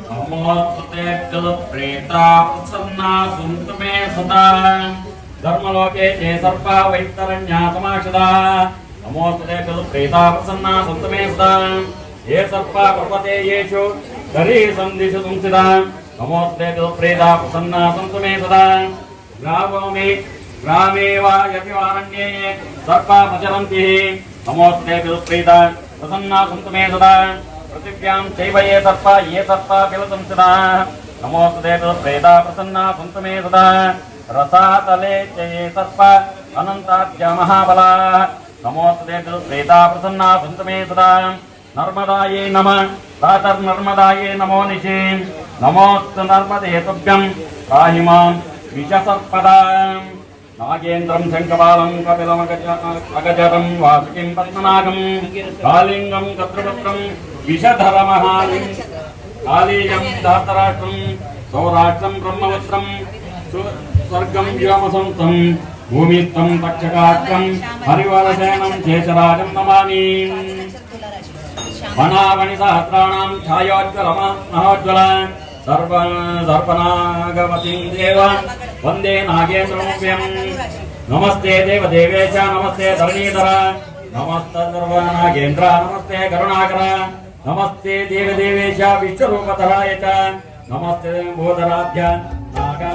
नमोस्तुते प्रेता प्रसन्ना सन्तु मे सदा धर्मलोके ते सर्पा वैतरण्या समाक्षदा नमोस्तुते प्रेता प्रसन्ना सन्तु मे सदा ये सर्पा पर्वते येषु दरी सन्दिषु संसिदा नमोस्तुते प्रेता प्रसन्ना सन्तु मे सदा ग्रामे वा यतिवारण्ये सर्पा प्रचरन्ति नमोस्तुते प्रेता प्रसन्ना सन्तु मे सदा पृथिव्यां चैव ये सर्पा पिलसंसिदा नमोस्तुते प्रेता प्रसन्ना सन्तु मे सदा रसातले च ये सर्पा अनन्ताद्य महाबला नमोस्तुते प्रेता प्रसन्ना सन्तु मे सदा नर्मदायै नमः प्रातर्नर्मदायै नमो निशे नमोऽस्तु नर्मदे तुभ्यं पाहि मां विषसर्पदा नागेन्द्रं शङ्खपालं कपिलमगजरं वासुकिं पद्मनागं कालिङ्गं कत्रुपुत्रं विषधरमहालिं कालीयं धातराष्ट्रं सौराष्ट्रं ब्रह्मवस्त्रं स्वर्गं व्योमसंस्थं भूमिस्थं तक्षकात्रं हरिवरसेनं शेषराजं नमामि वनावनिसहस्राणां छायोज्ज्वल सर्पनागवतीं देव वन्दे नागेन्द्रमुख्यं नमस्ते देवदेवेश नमस्ते धरणीधर नमस्ते सर्वनागेन्द्र नमस्ते करुणाकर नमस्ते देवदेवेश विश्वरूपधराय च नमस्ते बोधराध्य नागा